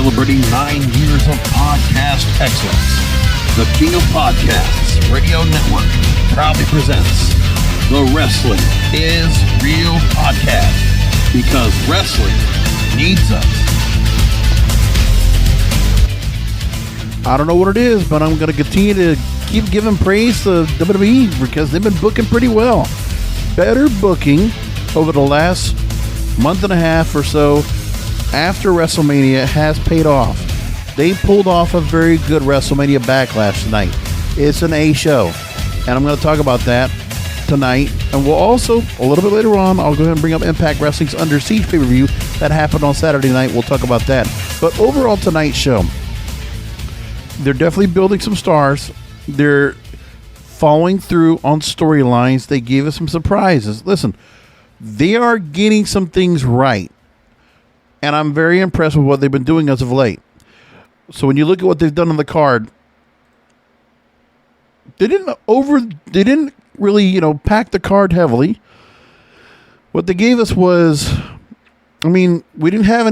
celebrating 9 years of podcast excellence. The King of Podcasts Radio Network proudly presents the Wrestling is Real podcast, because wrestling needs us. I don't know what it is, but I'm going to continue to keep giving praise to WWE because they've been booking pretty well. Better booking over the last month and a half or so after WrestleMania has paid off. They pulled off a very good WrestleMania Backlash tonight. It's an A show, and I'm going to talk about that tonight. And we'll also, a little bit later on, I'll go ahead and bring up Impact Wrestling's Under Siege pay-per-view that happened on Saturday night. We'll talk about that. But overall, tonight's show, they're definitely building some stars. They're following through on storylines. They gave us some surprises. Listen, they are getting some things right. And I'm very impressed with what they've been doing as of late. So when you look at what they've done on the card, they didn't really, pack the card heavily. What they gave us was, we didn't have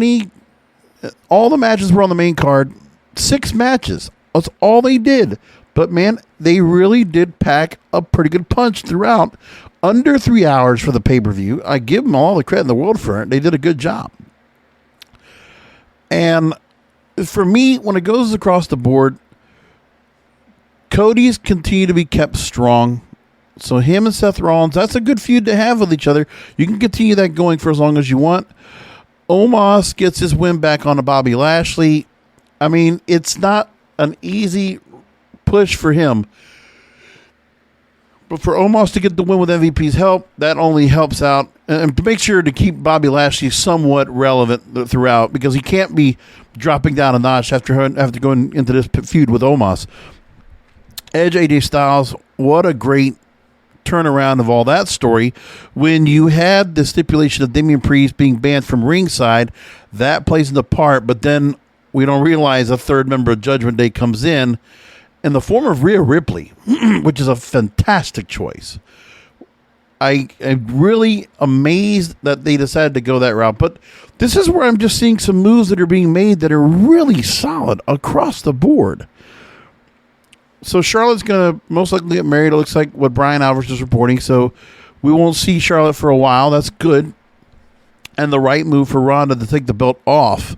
all the matches were on the main card. 6 matches. That's all they did. But, man, they really did pack a pretty good punch throughout. Under 3 hours for the pay-per-view. I give them all the credit in the world for it. They did a good job. And for me, when it goes across the board, Cody's continue to be kept strong. So him and Seth Rollins, that's a good feud to have with each other. You can continue that going for as long as you want. Omos gets his win back on Bobby Lashley. It's not an easy push for him. But for Omos to get the win with MVP's help, that only helps out. And to make sure to keep Bobby Lashley somewhat relevant throughout, because he can't be dropping down a notch after going into this feud with Omos. Edge, AJ Styles, what a great turnaround of all that story. When you had the stipulation of Damian Priest being banned from ringside, that plays into part, but then we don't realize a third member of Judgment Day comes in the form of Rhea Ripley, which is a fantastic choice. I'm really amazed that they decided to go that route. But this is where I'm just seeing some moves that are being made that are really solid across the board. So Charlotte's going to most likely get married. It looks like what Brian Alvarez is reporting. So we won't see Charlotte for a while. That's good. And the right move for Ronda to take the belt off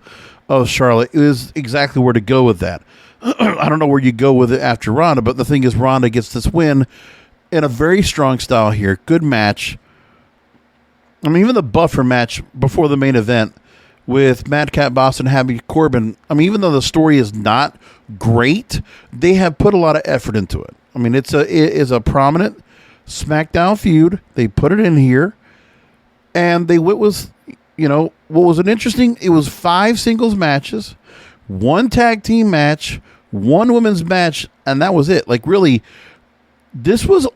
of Charlotte is exactly where to go with that. I don't know where you go with it after Ronda, but the thing is Ronda gets this win in a very strong style here. Good match. Even the buffer match before the main event with Madcap Moss and Happy Corbin, even though the story is not great, they have put a lot of effort into it. It is a prominent SmackDown feud. They put it in here, and it was it was 5 singles matches, 1 tag team match, 1 women's match, and that was it. This was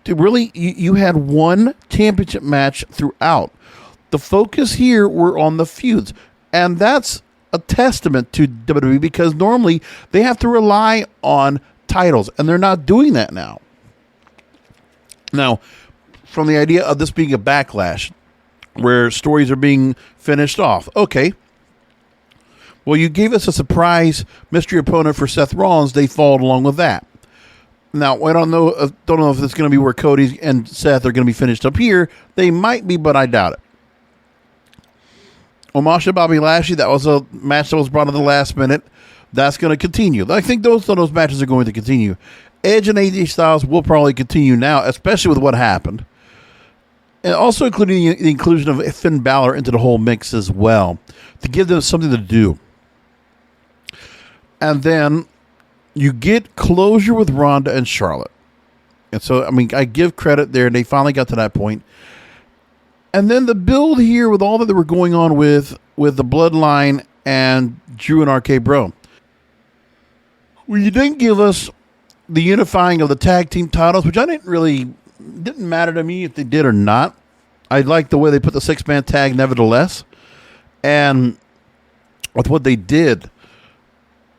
you had 1 championship match throughout. The focus here were on the feuds, and that's a testament to WWE because normally they have to rely on titles, and they're not doing that now. Now, from the idea of this being a backlash where stories are being finished off, okay. Well, you gave us a surprise mystery opponent for Seth Rollins. They followed along with that. Now, I don't know if it's going to be where Cody and Seth are going to be finished up here. They might be, but I doubt it. Omos and Bobby Lashley, that was a match that was brought in the last minute. That's going to continue. I think those matches are going to continue. Edge and AJ Styles will probably continue now, especially with what happened. And also including the inclusion of Finn Balor into the whole mix as well, to give them something to do. And then you get closure with Ronda and Charlotte. And so, I give credit there, and they finally got to that point. And then the build here with all that they were going on with the Bloodline and Drew and RK Bro. Well, you didn't give us the unifying of the tag team titles, which didn't matter to me if they did or not. I liked the way they put the 6-man tag nevertheless. And with what they did,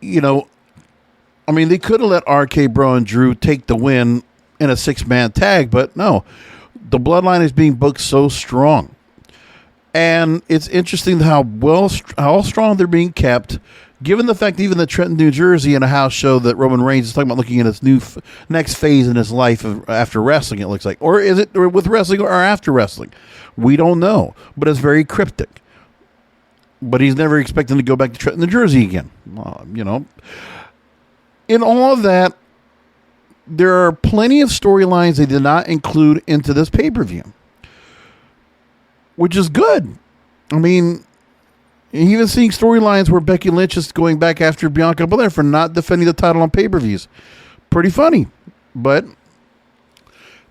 they could have let RK Bro and Drew take the win in a 6-man tag, but no. The Bloodline is being booked so strong. And it's interesting how strong they're being kept, given the fact that even the Trenton, New Jersey, in a house show that Roman Reigns is talking about looking at his next phase in his life after wrestling, it looks like. Or is it with wrestling or after wrestling? We don't know, but it's very cryptic. But he's never expecting to go back to Trenton, New Jersey again. In all of that, there are plenty of storylines they did not include into this pay-per-view, which is good. I mean, even seeing storylines where Becky Lynch is going back after Bianca Belair for not defending the title on pay-per-views. Pretty funny. But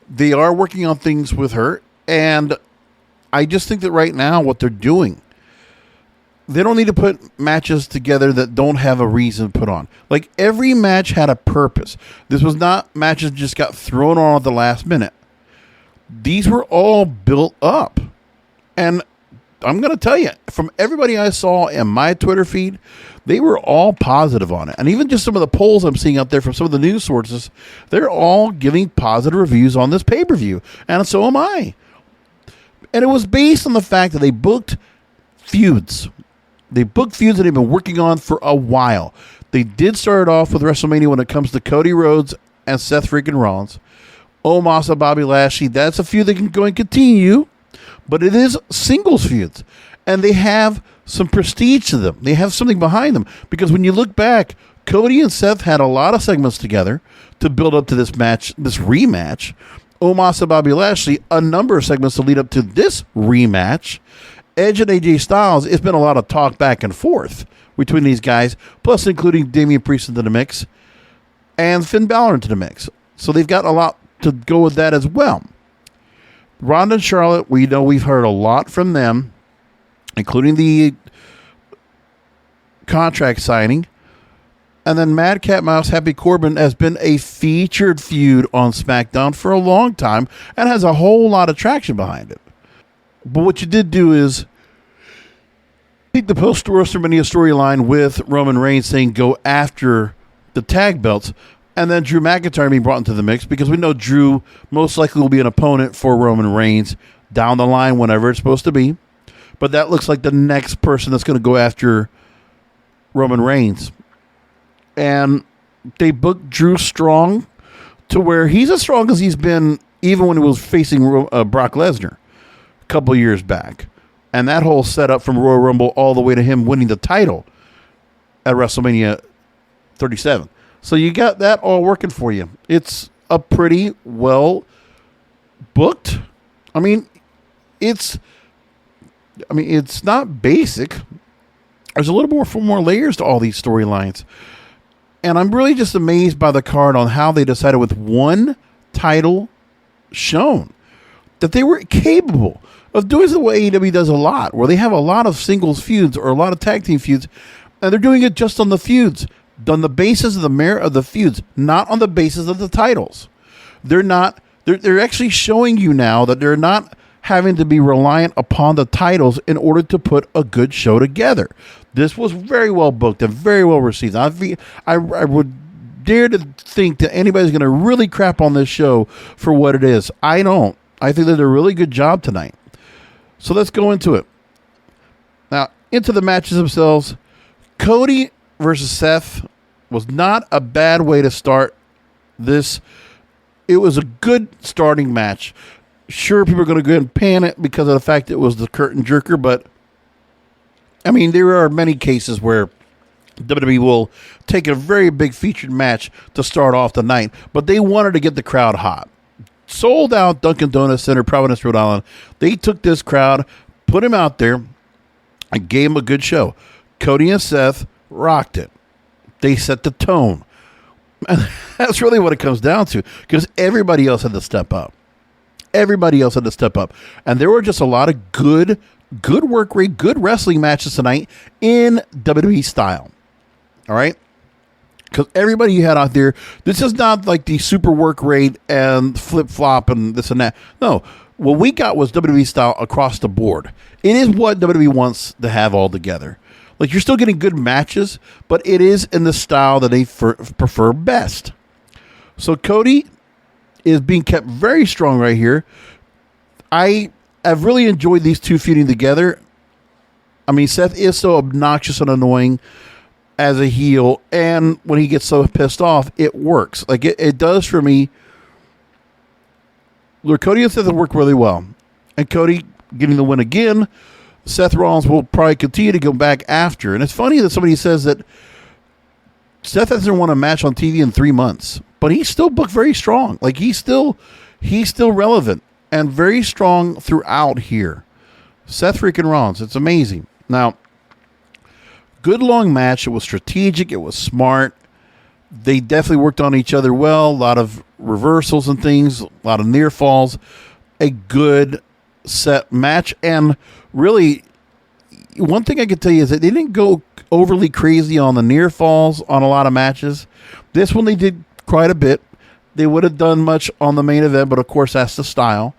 they are working on things with her, and I just think that right now what they're doing, they don't need to put matches together that don't have a reason put on. Like, every match had a purpose. This was not matches that just got thrown on at the last minute. These were all built up. And I'm going to tell you, from everybody I saw in my Twitter feed, they were all positive on it. And even just some of the polls I'm seeing out there from some of the news sources, they're all giving positive reviews on this pay-per-view. And so am I. And it was based on the fact that they booked feuds. They booked feuds that they've been working on for a while. They did start off with WrestleMania when it comes to Cody Rhodes and Seth freaking Rollins. Omos and Bobby Lashley, that's a feud that can go and continue. But it is singles feuds. And they have some prestige to them. They have something behind them. Because when you look back, Cody and Seth had a lot of segments together to build up to this match, this rematch. Omos and Bobby Lashley, a number of segments to lead up to this rematch. Edge and AJ Styles, it's been a lot of talk back and forth between these guys, plus including Damian Priest into the mix and Finn Balor into the mix. So they've got a lot to go with that as well. Ronda and Charlotte, we know we've heard a lot from them, including the contract signing. And then Madcap Mouse Happy Corbin has been a featured feud on SmackDown for a long time and has a whole lot of traction behind it. But what you did do is take the post-WrestleMania storyline with Roman Reigns saying go after the tag belts, and then Drew McIntyre being brought into the mix, because we know Drew most likely will be an opponent for Roman Reigns down the line whenever it's supposed to be. But that looks like the next person that's going to go after Roman Reigns. And they booked Drew strong to where he's as strong as he's been even when he was facing Brock Lesnar a couple years back. And that whole setup from Royal Rumble all the way to him winning the title at WrestleMania 37. So you got that all working for you. It's a pretty well booked. I mean, it's not basic. There's a little more layers to all these storylines. And I'm really just amazed by the card on how they decided with one title shown that they were capable of doing the way AEW does a lot, where they have a lot of singles feuds or a lot of tag team feuds, and they're doing it just on the feuds, on the basis of the merit of the feuds, not on the basis of the titles. They're actually showing you now that they're not having to be reliant upon the titles in order to put a good show together. This was very well booked and very well received. I would dare to think that anybody's going to really crap on this show for what it is. I don't. I think they did a really good job tonight. So let's go into it. Now, into the matches themselves. Cody versus Seth was not a bad way to start this. It was a good starting match. Sure, people are going to go ahead and pan it because of the fact it was the curtain jerker, but I mean, there are many cases where WWE will take a very big featured match to start off the night, but they wanted to get the crowd hot. Sold out Dunkin' Donuts Center, Providence, Rhode Island. They took this crowd, put him out there, and gave him a good show. Cody and Seth rocked it. They set the tone. And that's really what it comes down to, because everybody else had to step up. Everybody else had to step up. And there were just a lot of good work rate, good wrestling matches tonight in WWE style. All right? Because everybody you had out there, this is not like the super work rate and flip-flop and this and that. No, what we got was WWE style across the board. It is what WWE wants to have all together. Like, you're still getting good matches, but it is in the style that they prefer best. So Cody is being kept very strong right here. I I've really enjoyed these two feuding together. I mean, Seth is so obnoxious and annoying as a heel, and when he gets so pissed off, it works. Like, it does for me. Look, Cody and Seth have worked really well. And Cody getting the win again. Seth Rollins will probably continue to go back after. And it's funny that somebody says that Seth hasn't won a match on TV in 3 months, but he's still booked very strong. Like, he's still relevant and very strong throughout here. Seth freaking Rollins. It's amazing. Now, good long match. It was strategic. It was smart. They definitely worked on each other well. A lot of reversals and things. A lot of near falls. A good set match. And really, one thing I could tell you is that they didn't go overly crazy on the near falls on a lot of matches. This one they did quite a bit. They would have done much on the main event, but of course that's the style.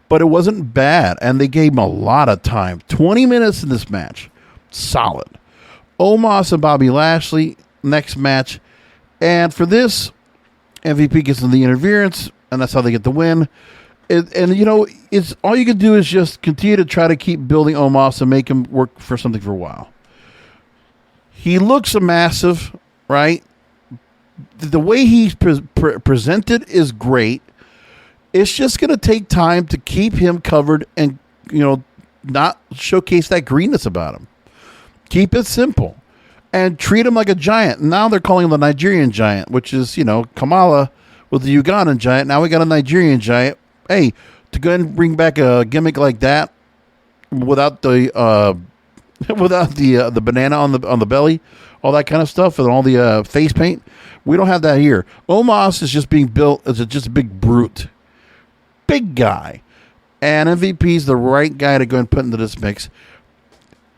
But it wasn't bad, and they gave him a lot of time. 20 minutes in this match. Solid. Omos and Bobby Lashley, next match. And for this, MVP gets in the interference, and that's how they get the win. And you know, it's all you can do is just continue to try to keep building Omos and make him work for something for a while. He looks massive, right? The way he's presented is great. It's just going to take time to keep him covered and, you know, not showcase that greenness about him. Keep it simple and treat him like a giant. Now they're calling him the Nigerian Giant, which is, you know, Kamala with the Ugandan Giant. Now we got a Nigerian Giant. Hey, to go ahead and bring back a gimmick like that without the the banana on the belly, all that kind of stuff, and all the face paint, we don't have that here. Omos is just being built as just a big brute. Big guy. And MVP is the right guy to go and put into this mix.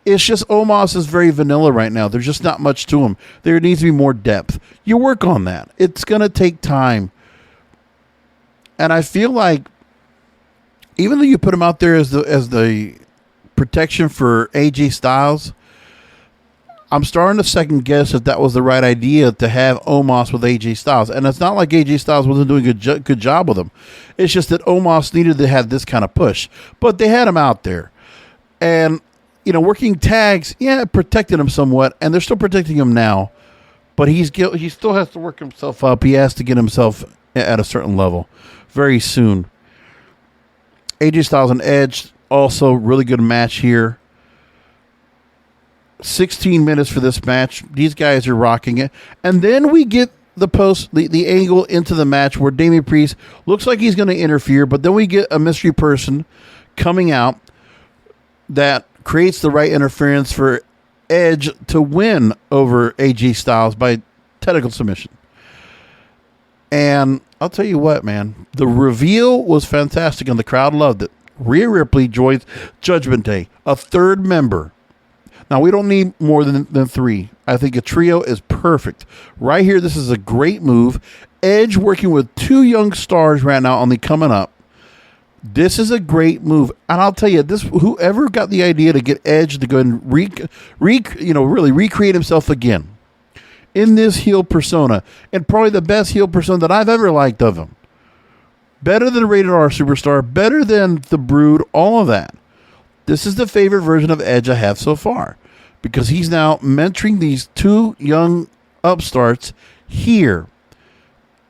It's just Omos is very vanilla right now. There's just not much to him. There needs to be more depth. You work on that. It's going to take time. And I feel like even though you put him out there as the protection for AJ Styles, I'm starting to second guess if that was the right idea to have Omos with AJ Styles. And it's not like AJ Styles wasn't doing a good job with him. It's just that Omos needed to have this kind of push. But they had him out there. And, you know, working tags, yeah, it protected him somewhat. And they're still protecting him now. But he still has to work himself up. He has to get himself at a certain level very soon. AJ Styles and Edge, also really good match here. 16 minutes for this match. These guys are rocking it. And then we get the angle into the match where Damian Priest looks like he's going to interfere, but then we get a mystery person coming out that creates the right interference for Edge to win over AJ Styles by technical submission. And I'll tell you what, man, the reveal was fantastic and the crowd loved it. Rhea Ripley joins Judgment Day, a third member. Now, we don't need more than 3. I think a trio is perfect. Right here, this is a great move. Edge working with 2 young stars right now on the coming up. This is a great move. And I'll tell you, whoever got the idea to get Edge to go and really recreate himself again in this heel persona, and probably the best heel persona that I've ever liked of him. Better than Rated R Superstar, better than The Brood, all of that. This is the favorite version of Edge I have so far, because he's now mentoring these 2 young upstarts here.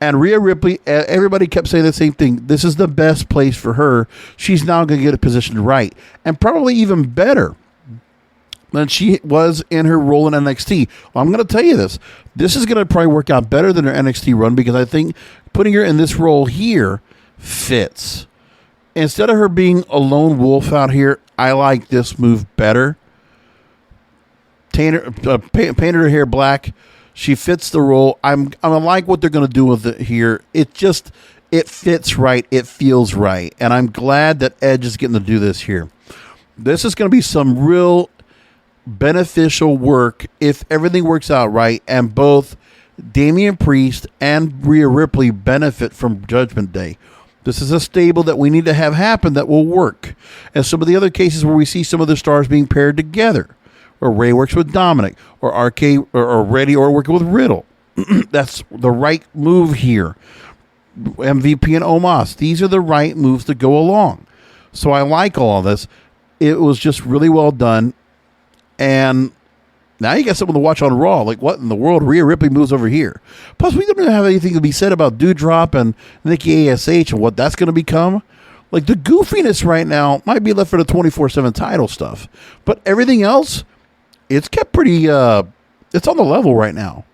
And Rhea Ripley, everybody kept saying the same thing. This is the best place for her. She's now going to get it positioned right, and probably even better than she was in her role in NXT. Well, I'm going to tell you this. This is going to probably work out better than her NXT run, because I think putting her in this role here fits. Instead of her being a lone wolf out here, I like this move better. Painted her hair black. She fits the role. I like what they're going to do with it here. It fits right. It feels right. And I'm glad that Edge is getting to do this here. This is going to be some real beneficial work if everything works out right, and both Damian Priest and Rhea Ripley benefit from Judgment Day. This is a stable that we need to have happen that will work. And some of the other cases where we see some of the stars being paired together, or Ray works with Dominic, or RK or Reddy, or working with Riddle. That's the right move here. MVP and Omos, these are the right moves to go along. So I like all of this. It was just really well done. And now you got someone to watch on Raw. Like, what in the world? Rhea Ripley moves over here. Plus, we don't even have anything to be said about Doudrop and Nikki ASH and what that's going to become. Like, the goofiness right now might be left for the 24/7 title stuff. But everything else, it's kept pretty, it's on the level right now.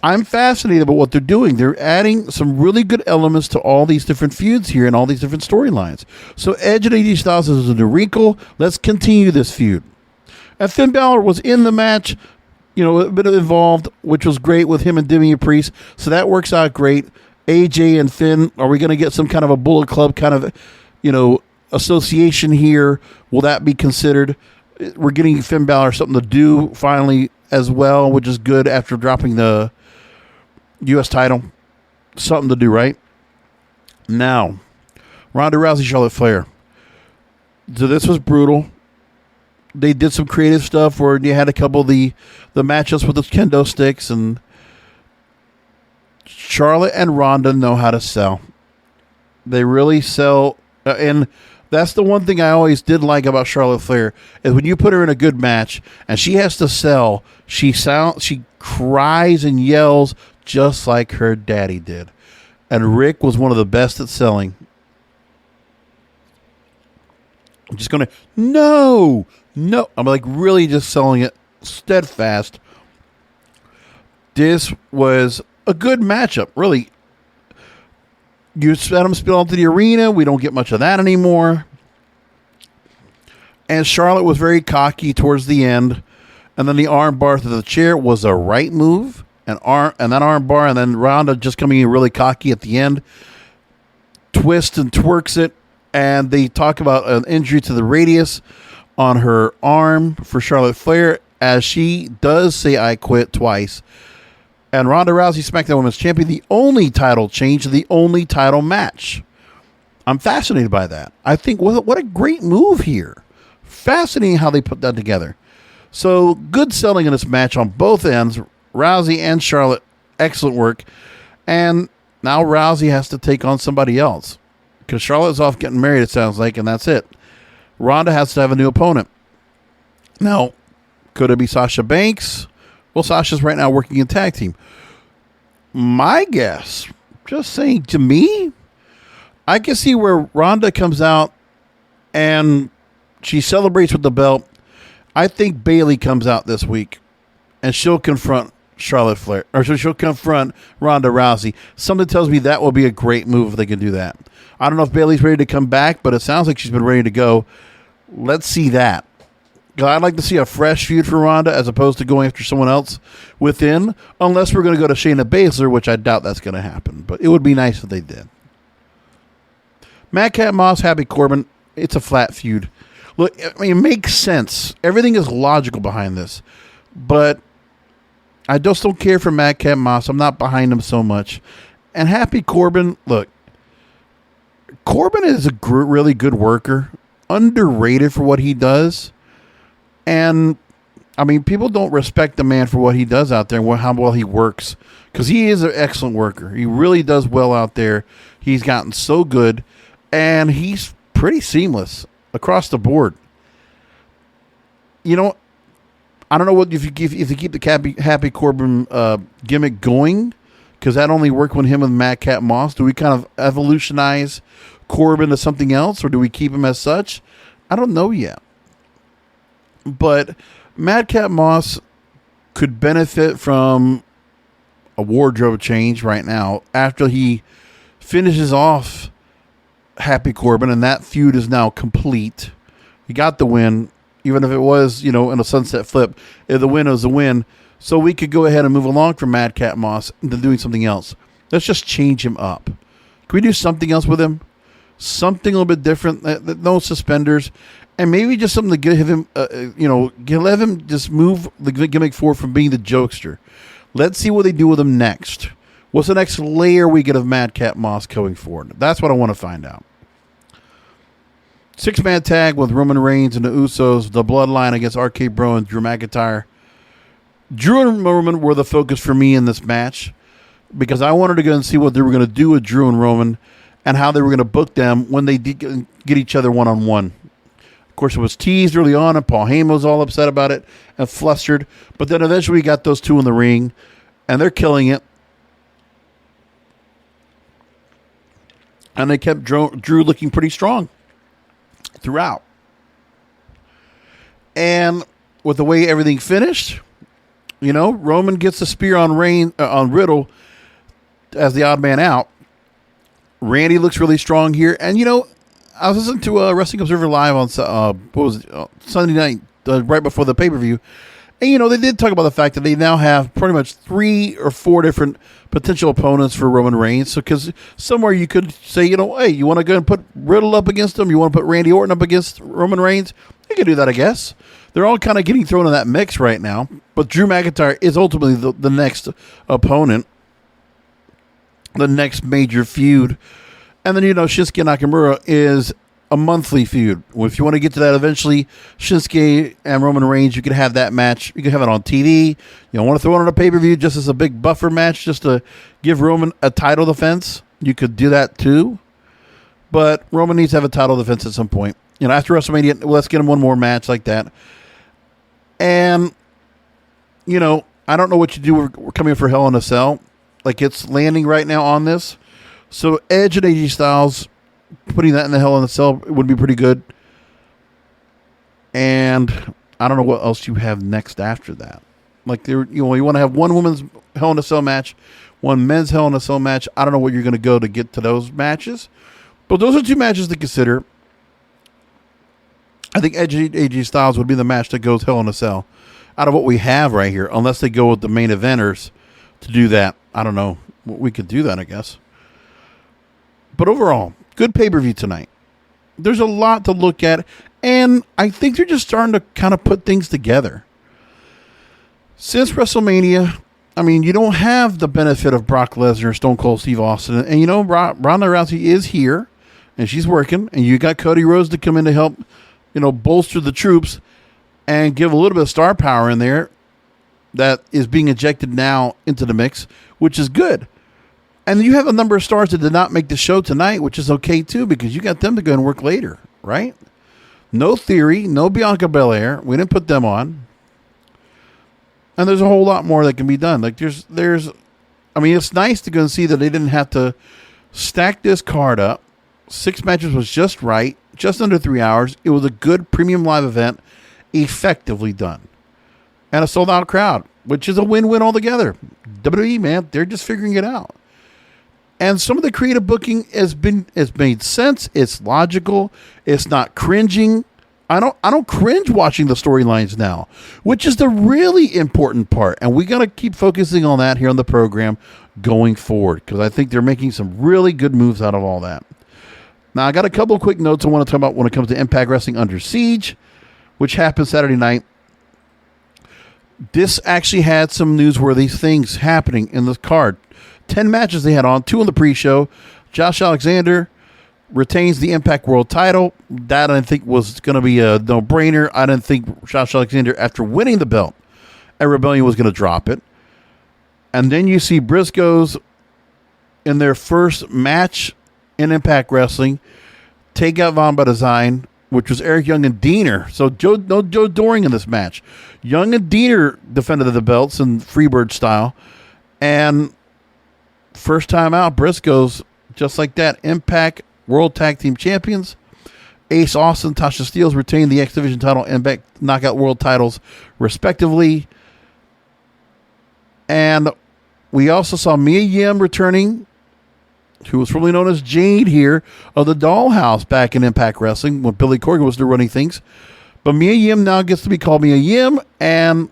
I'm fascinated about what they're doing. They're adding some really good elements to all these different feuds here and all these different storylines. So Edge and AJ Styles is a new wrinkle. Let's continue this feud. And Finn Balor was in the match, a bit involved, which was great with him and Damian Priest. So that works out great. AJ and Finn, are we going to get some kind of a Bullet Club kind of, association here? Will that be considered? We're getting Finn Balor something to do finally as well, which is good after dropping the U.S. title. Something to do, right? Now, Ronda Rousey, Charlotte Flair. So this was brutal. They did some creative stuff where you had a couple of the matchups with the kendo sticks, and Charlotte and Ronda know how to sell. They really sell, and that's the one thing I always did like about Charlotte Flair is when you put her in a good match and she has to sell, she cries and yells just like her daddy did. And Rick was one of the best at selling. I'm just going to, no. I'm like really just selling it steadfast. This was a good matchup, really. You let them spill into the arena. We don't get much of that anymore. And Charlotte was very cocky towards the end. And then the arm bar to the chair was a right move. And that arm bar, and then Ronda just coming in really cocky at the end. Twists and twerks it. And they talk about an injury to the radius on her arm for Charlotte Flair, as she does say I quit twice. And Ronda Rousey, SmackDown Women's Champion, the only title change, the only title match. I'm fascinated by that. I think what a great move here. Fascinating how they put that together. So good selling in this match on both ends. Rousey and Charlotte, excellent work. And now Rousey has to take on somebody else, because Charlotte's off getting married, it sounds like, and that's it. Ronda has to have a new opponent. Now, could it be Sasha Banks? Well, Sasha's right now working in tag team. My guess, just saying to me, I can see where Ronda comes out and she celebrates with the belt. I think Bayley comes out this week and she'll confront Charlotte Flair, or she'll confront Ronda Rousey. Something tells me that will be a great move if they can do that. I don't know if Bayley's ready to come back, but it sounds like she's been ready to go. Let's see that. I'd like to see a fresh feud for Ronda as opposed to going after someone else within, unless we're going to go to Shayna Baszler, which I doubt that's going to happen. But it would be nice if they did. Madcap Moss, Happy Corbin, it's a flat feud. Look, I mean, it makes sense. Everything is logical behind this. But I just don't care for Madcap Moss. I'm not behind him so much. And Happy Corbin, look, Corbin is a really good worker, underrated for what he does. And, I mean, people don't respect the man for what he does out there and how well he works, because he is an excellent worker. He really does well out there. He's gotten so good, and he's pretty seamless across the board. You know, I don't know what if you keep the Happy Corbin gimmick going, because that only worked when him and Madcap Moss. Do we kind of evolutionize Corbin to something else, or do we keep him as such? I don't know yet. But Madcap Moss could benefit from a wardrobe change right now after he finishes off Happy Corbin, and that feud is now complete. He got the win, even if it was, in a sunset flip. The win was a win. So we could go ahead and move along from Madcap Moss into doing something else. Let's just change him up. Can we do something else with him? Something a little bit different. No suspenders. And maybe just something to give him, let him just move the gimmick forward from being the jokester. Let's see what they do with him next. What's the next layer we get of Madcap Moss going forward? That's what I want to find out. 6-man tag with Roman Reigns and the Usos, the Bloodline against RK Bro and Drew McIntyre. Drew and Roman were the focus for me in this match, because I wanted to go and see what they were going to do with Drew and Roman. and how they were going to book them when they did get each other one-on-one. Of course, it was teased early on, and Paul Heyman was all upset about it and flustered. But then eventually we got those two in the ring, and they're killing it. And they kept Drew looking pretty strong throughout. And with the way everything finished, Roman gets the spear on Riddle as the odd man out. Randy looks really strong here. And, I was listening to Wrestling Observer Live on Sunday night, right before the pay-per-view. And, they did talk about the fact that they now have pretty much 3 or 4 different potential opponents for Roman Reigns. So, because somewhere you could say, hey, you want to go and put Riddle up against him? You want to put Randy Orton up against Roman Reigns? You can do that, I guess. They're all kind of getting thrown in that mix right now. But Drew McIntyre is ultimately the next opponent, the next major feud. And then, Shinsuke Nakamura is a monthly feud. Well, if you want to get to that eventually, Shinsuke and Roman Reigns, you can have that match. You can have it on TV. You don't want to throw it on a pay-per-view just as a big buffer match just to give Roman a title defense. You could do that too. But Roman needs to have a title defense at some point. After WrestleMania, let's get him one more match like that. And, I don't know what you do. We're coming for Hell in a Cell. Like, it's landing right now on this. So Edge and AJ Styles, putting that in the Hell in a Cell would be pretty good. And I don't know what else you have next after that. Like, you want to have one women's Hell in a Cell match, one men's Hell in a Cell match. I don't know where you're going to go to get to those matches. But those are 2 matches to consider. I think Edge and AJ Styles would be the match that goes Hell in a Cell out of what we have right here, unless they go with the main eventers to do that. I don't know. We could do that, I guess. But overall, good pay-per-view tonight. There's a lot to look at, and I think they're just starting to kind of put things together. Since WrestleMania, you don't have the benefit of Brock Lesnar, Stone Cold Steve Austin, and Ronda Rousey is here, and she's working, and you got Cody Rhodes to come in to help, bolster the troops and give a little bit of star power in there that is being injected now into the mix, which is good. And you have a number of stars that did not make the show tonight, which is okay too, because you got them to go and work later, right? No Theory, no Bianca Belair. We didn't put them on. And there's a whole lot more that can be done. Like it's nice to go and see that they didn't have to stack this card up. 6 matches was just right, just under 3 hours. It was a good premium live event, effectively done. And a sold-out crowd, which is a win-win altogether. WWE, man, they're just figuring it out. And some of the creative booking has made sense. It's logical. It's not cringing. I don't cringe watching the storylines now, which is the really important part. And we got to keep focusing on that here on the program going forward, because I think they're making some really good moves out of all that. Now, I got a couple of quick notes I want to talk about when it comes to Impact Wrestling Under Siege, which happened Saturday night. This actually had some newsworthy things happening in the card. 10 matches they had on, 2 on the pre-show. Josh Alexander retains the Impact World title. That I think was going to be a no-brainer. I didn't think Josh Alexander, after winning the belt at Rebellion, was going to drop it. And then you see Briscoes in their first match in Impact Wrestling take out Von by Design, which was Eric Young and Diener. So no Joe Doring in this match. Young and Diener defended the belts in Freebird style. And first time out, Briscoes, just like that, Impact World Tag Team Champions. Ace Austin, Tasha Steelz retained the X Division title and Impact Knockout World titles, respectively. And we also saw Mia Yim returning, who was formerly known as Jade here, of the Dollhouse back in Impact Wrestling when Billy Corgan was still running things. But Mia Yim now gets to be called Mia Yim, and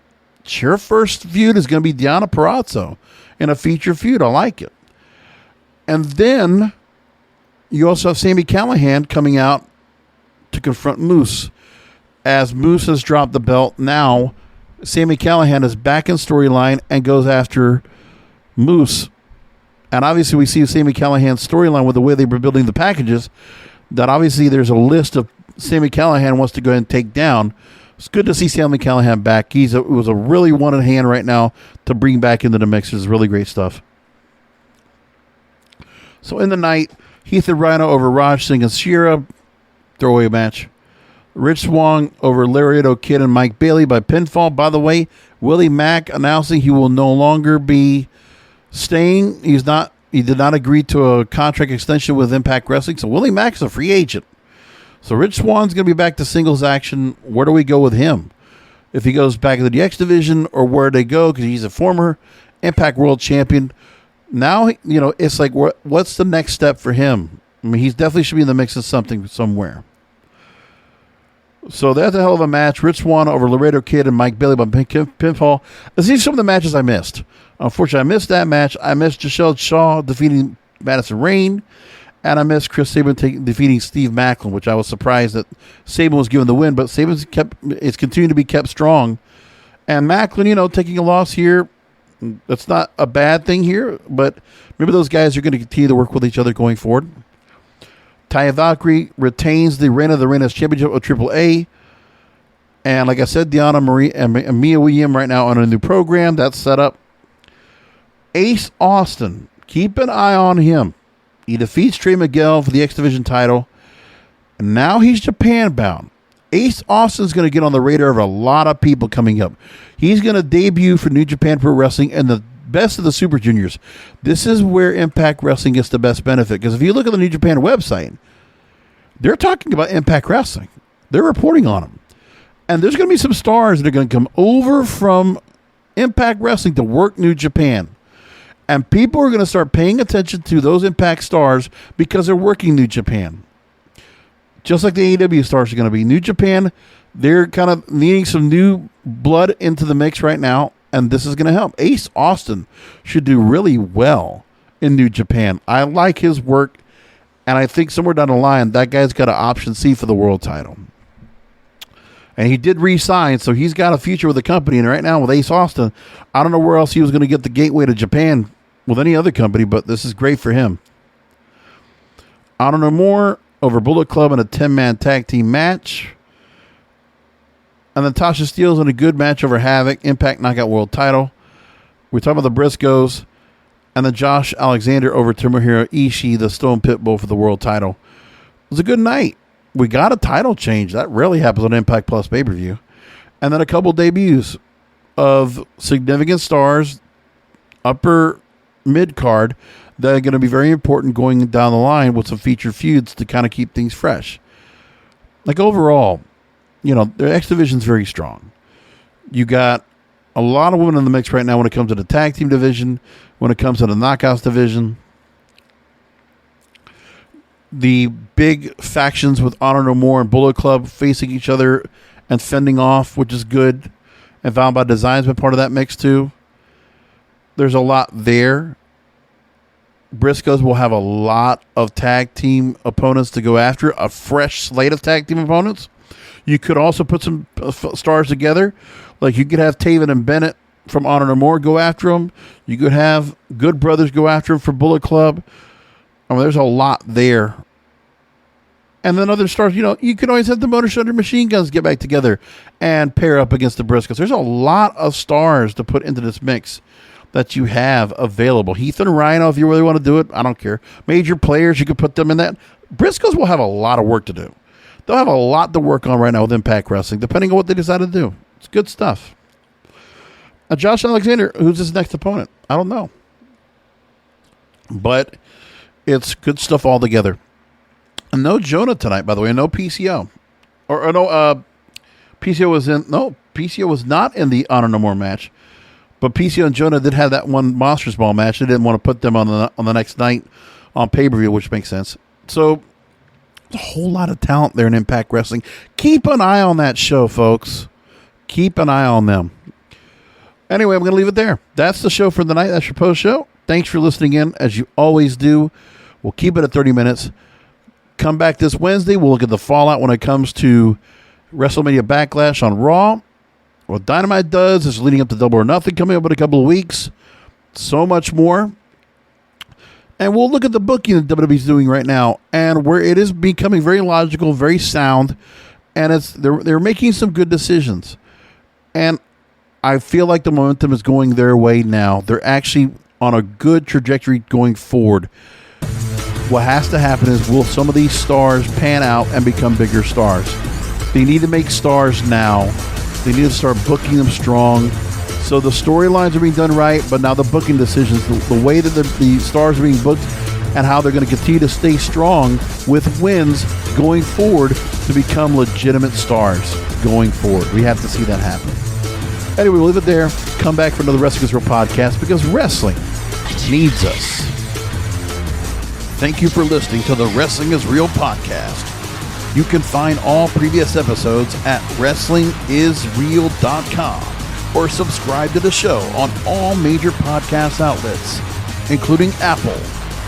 her first feud is going to be Deonna Purrazzo in a feature feud. I like it. And then you also have Sami Callihan coming out to confront Moose. As Moose has dropped the belt, now Sami Callihan is back in storyline and goes after Moose. And obviously we see Sami Callihan's storyline with the way they were building the packages, that obviously there's a list of Sami Callihan wants to go ahead and take down. It's good to see Sami Callihan back. It was a really wanted hand right now to bring back into the mix. It's really great stuff. So in the night, Heath and Rhino over Raj Singh and Shira, throwaway match. Rich Swann over Laredo Kid and Mike Bailey by pinfall. By the way, Willie Mack announcing he will no longer be staying. He did not agree to a contract extension with Impact Wrestling, so Willie Mack is a free agent. So Rich Swann's going to be back to singles action. Where do we go with him? If he goes back to the X division, or where do they go? Because he's a former Impact World Champion. Now, it's like, what's the next step for him? I mean, he definitely should be in the mix of something somewhere. So that's a hell of a match. Rich Swann over Laredo Kid and Mike Bailey by pinfall. These are some of the matches I missed. Unfortunately, I missed that match. I missed Giselle Shaw defeating Madison Rayne. And I missed Chris Sabin defeating Steve Macklin, which I was surprised that Sabin was given the win. But Sabin is continuing to be kept strong. And Macklin, taking a loss here, that's not a bad thing here. But maybe those guys are going to continue to work with each other going forward. Taya Valkyrie retains the Reign of the Reinas Championship of AAA. And like I said, Deanna Marie and Mia Williams right now on a new program. That's set up. Ace Austin, keep an eye on him. He defeats Trey Miguel for the X Division title. And now he's Japan bound. Ace Austin's going to get on the radar of a lot of people coming up. He's going to debut for New Japan Pro Wrestling and the best of the Super Juniors. This is where Impact Wrestling gets the best benefit. Because if you look at the New Japan website, they're talking about Impact Wrestling. They're reporting on them. And there's going to be some stars that are going to come over from Impact Wrestling to work New Japan. And people are going to start paying attention to those Impact stars because they're working New Japan. Just like the AEW stars are going to be. New Japan, they're kind of needing some new blood into the mix right now. And this is going to help. Ace Austin should do really well in New Japan. I like his work. And I think somewhere down the line, that guy's got an option C for the world title. And he did re-sign, so he's got a future with the company. And right now with Ace Austin, I don't know where else he was going to get the gateway to Japan with any other company, but this is great for him. Honor No More over Bullet Club in a 10-man tag team match. And then Tasha Steelz in a good match over Havoc, Impact Knockout World title. We're talking about the Briscoes. And then Josh Alexander over Tomohiro Ishii, the Stone Pitbull, for the world title. It was a good night. We got a title change. That rarely happens on Impact Plus pay-per-view. And then a couple debuts of significant stars, upper mid-card, that are going to be very important going down the line with some featured feuds to kind of keep things fresh. Like overall, their X Division's very strong. You got a lot of women in the mix right now when it comes to the tag team division, when it comes to the knockouts division. The big factions with Honor No More and Bullet Club facing each other and fending off, which is good. And Violent by Design's been part of that mix too. There's a lot there. Briscoes will have a lot of tag team opponents to go after, a fresh slate of tag team opponents. You could also put some stars together. Like you could have Taven and Bennett from Honor No More go after him. You could have Good Brothers go after him for Bullet Club. I mean, there's a lot there. And then other stars, you can always have the Motor City Machine Guns get back together and pair up against the Briscoes. There's a lot of stars to put into this mix that you have available. Heath and Rhino, if you really want to do it, I don't care. Major players, you could put them in that. Briscoes will have a lot of work to do. They'll have a lot to work on right now with Impact Wrestling, depending on what they decide to do. It's good stuff. Josh Alexander, who's his next opponent? I don't know. But it's good stuff altogether. And no Jonah tonight, by the way. No PCO. PCO was not in the Honor No More match. But PCO and Jonah did have that one Monsters Ball match. They didn't want to put them on the next night on pay-per-view, which makes sense. So, there's a whole lot of talent there in Impact Wrestling. Keep an eye on that show, folks. Keep an eye on them. Anyway, I'm going to leave it there. That's the show for the night. That's your post show. Thanks for listening in, as you always do. We'll keep it at 30 minutes. Come back this Wednesday. We'll look at the fallout when it comes to WrestleMania Backlash on Raw. What Dynamite does is leading up to Double or Nothing coming up in a couple of weeks. So much more. And we'll look at the booking that WWE's doing right now and where it is becoming very logical, very sound, and they're making some good decisions. And I feel like the momentum is going their way now. They're actually on a good trajectory going forward. What has to happen is, will some of these stars pan out and become bigger stars? They need to make stars now. They need to start booking them strong. So the storylines are being done right, but now the booking decisions, the way that the stars are being booked and how they're going to continue to stay strong with wins going forward to become legitimate stars going forward. We have to see that happen. Anyway, we'll leave it there. Come back for another Wrestling is Real podcast because wrestling needs us. Thank you for listening to the Wrestling is Real podcast. You can find all previous episodes at WrestlingIsReal.com or subscribe to the show on all major podcast outlets, including Apple,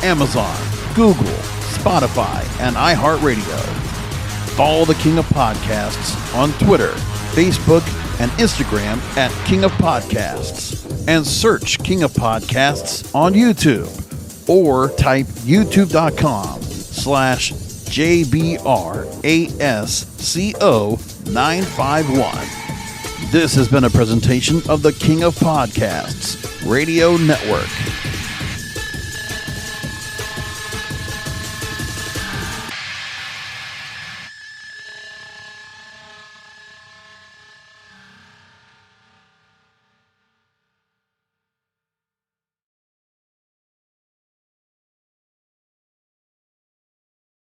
Amazon, Google, Spotify, and iHeartRadio. Follow the King of Podcasts on Twitter, Facebook, and Instagram at King of Podcasts, and search King of Podcasts on YouTube, or type youtube.com/JBRASCO951. This has been a presentation of the King of Podcasts Radio Network.